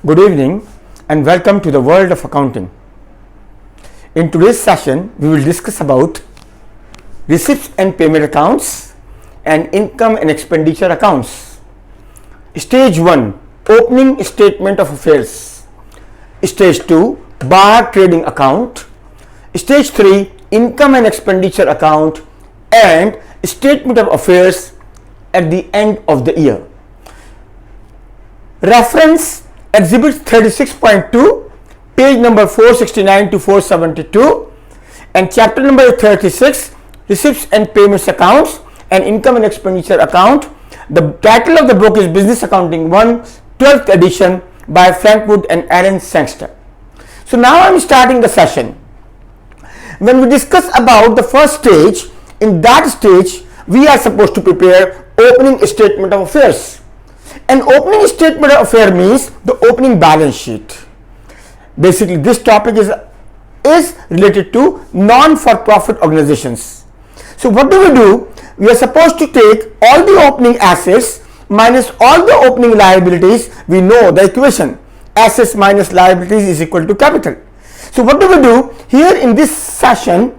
Good evening and welcome to the world of accounting. In today's session, we will discuss about receipts and payment accounts and income and expenditure accounts. Stage 1, opening statement of affairs. Stage 2, bar trading account. Stage 3, income and expenditure account and statement of affairs at the end of the year. Reference Exhibit 36.2, page number 469 to 472, and chapter number 36, receipts and payments accounts and income and expenditure account. The title of the book is Business Accounting 1, 12th edition by Frankwood and Aaron Sangster. So now I am starting the session. When we discuss about the first stage, in that stage we are supposed to prepare opening statement of affairs. An opening statement of affairs means the opening balance sheet. Basically, this topic is related to non-for-profit organizations. So what do? We are supposed to take all the opening assets minus all the opening liabilities. We know the equation: assets minus liabilities is equal to capital. So what do? Here in this session,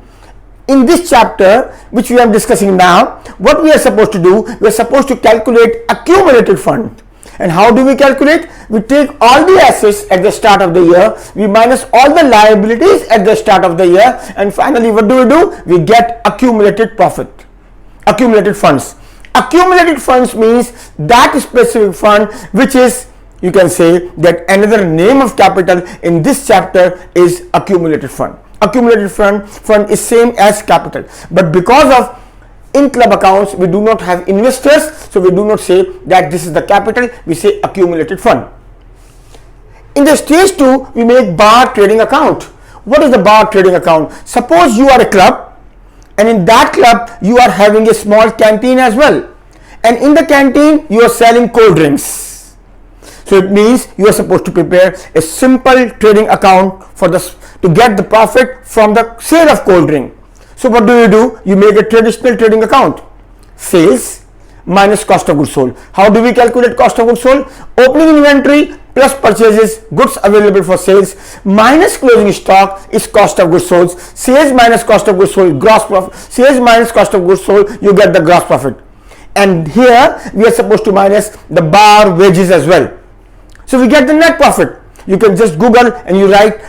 in this chapter which we are discussing now, what we are supposed to do, we are supposed to calculate accumulated fund. And how do we calculate? We take all the assets at the start of the year, we minus all the liabilities at the start of the year, and finally what do? We get accumulated profit, accumulated funds. Accumulated funds means that specific fund which is, you can say that another name of capital in this chapter is accumulated fund. Accumulated fund is same as capital, but because of in club accounts we do not have investors, so we do not say that this is the capital, we say accumulated fund. In the stage 2, we make bar trading account. What is the bar trading account? Suppose you are a club and in that club you are having a small canteen as well, and in the canteen you are selling cold drinks. So it means you are supposed to prepare a simple trading account for to get the profit from the sale of cold drink. So what do? You make a traditional trading account. Sales minus cost of goods sold. How do we calculate cost of goods sold? Opening inventory plus purchases, goods available for sales, minus closing stock is cost of goods sold. Sales minus cost of goods sold, gross profit. Sales minus cost of goods sold, you get the gross profit. And here we are supposed to minus the bar wages as well. So we get the net profit. You can just Google and you write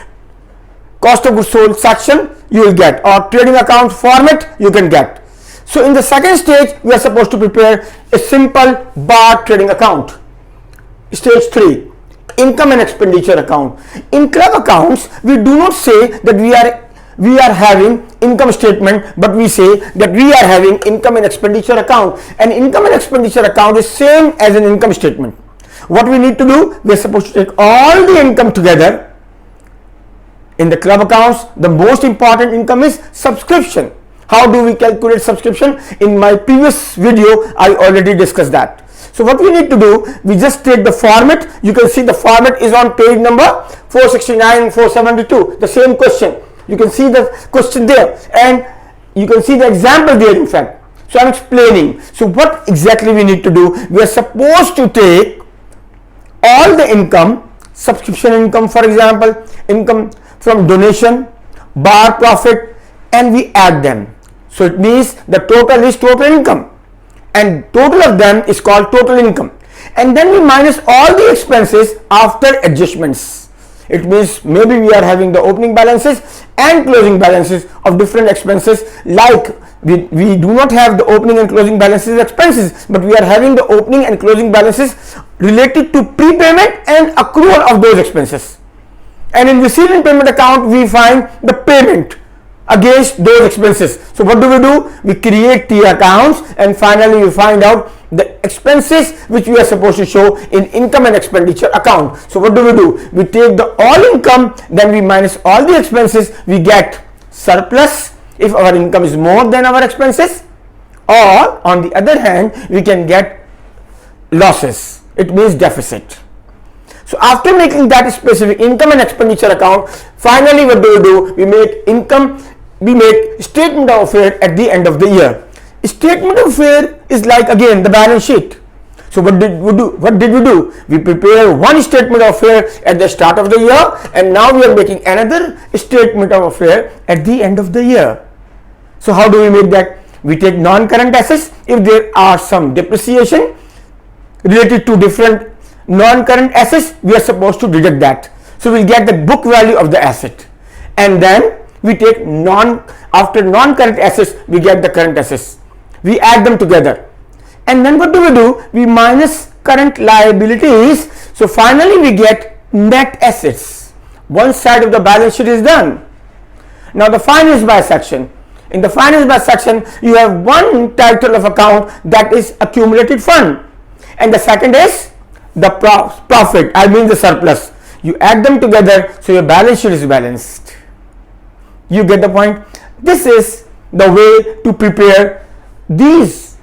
cost of goods sold section, you will get, or trading account format you can get. So in the second stage we are supposed to prepare a simple bar trading account. Stage 3, income and expenditure account. In club accounts we do not say that we are having income statement, but we say that we are having income and expenditure account, and income and expenditure account is same as an income statement. What we need to do, we are supposed to take all the income together. In the club accounts, the most important income is subscription. How do we calculate subscription? In my previous video, I already discussed that. So what we need to do, we just take the format. You can see the format is on page number 469 and 472. The same question. You can see the question there and you can see the example there in fact. So I'm explaining. So what exactly we need to do? We are supposed to take all the income, subscription income for example, income from donation, bar profit, and we add them. So it means the total is total income and total of them is called total income, and then we minus all the expenses after adjustments. It means maybe we are having the opening balances and closing balances of different expenses, like we do not have the opening and closing balances expenses, but we are having the opening and closing balances related to prepayment and accrual of those expenses. And in receipt and payment account we find the payment against those expenses. So what do? We create the accounts and finally we find out the expenses which we are supposed to show in income and expenditure account. So what do? We take the all income, then we minus all the expenses, we get surplus if our income is more than our expenses, or on the other hand we can get losses. It means deficit. So after making that specific income and expenditure account, finally what do? We make statement of affairs at the end of the year. Statement of affairs is like again the balance sheet. So what did we do? We prepare one statement of affair at the start of the year, and now we are making another statement of affair at the end of the year. So how do we make that? We take non-current assets. If there are some depreciation related to different non-current assets, we are supposed to deduct that. So we'll get the book value of the asset, and then we take after non-current assets, we get the current assets. We add them together, and then what do? We minus current liabilities. So finally we get net assets. One side of the balance sheet is done. Now the finance by section. In the finance by section, you have one title of account, that is accumulated fund, and the second is the profit, I mean the surplus. You add them together, so your balance sheet is balanced. You get the point? This is the way to prepare these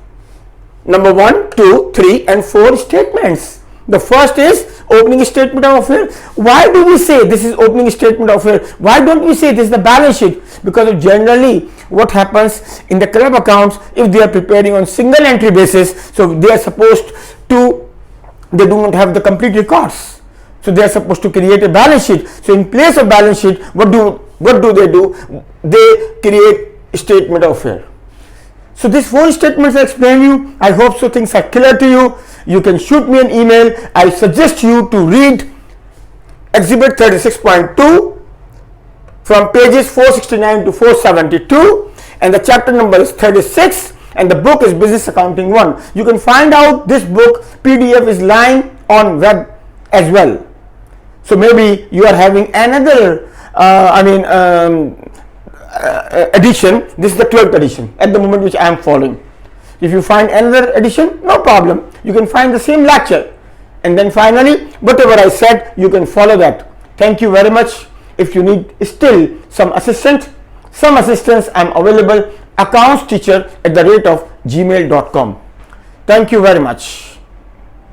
number 1, 2, 3 and 4 statements. The first is opening statement of affair. Why do we say this is opening statement of affair? Why don't we say this is the balance sheet? Because of generally what happens in the club accounts, if they are preparing on single entry basis, so they are supposed to, they do not have the complete records, so they are supposed to create a balance sheet. So in place of balance sheet, what do they do? They create statement of affair. So these 4 statements I explained you. I hope so things are clear to you. You can shoot me an email. I suggest you to read Exhibit 36.2 from pages 469 to 472, and the chapter number is 36, and the book is Business Accounting 1. You can find out this book PDF is lying on web as well. So maybe you are having another edition. This is the 12th edition at the moment which I am following. If you find another edition, no problem, you can find the same lecture, and then finally whatever I said, you can follow that. Thank you very much. If you need still some assistance, I am available, accountsteacher@gmail.com. Thank you very much.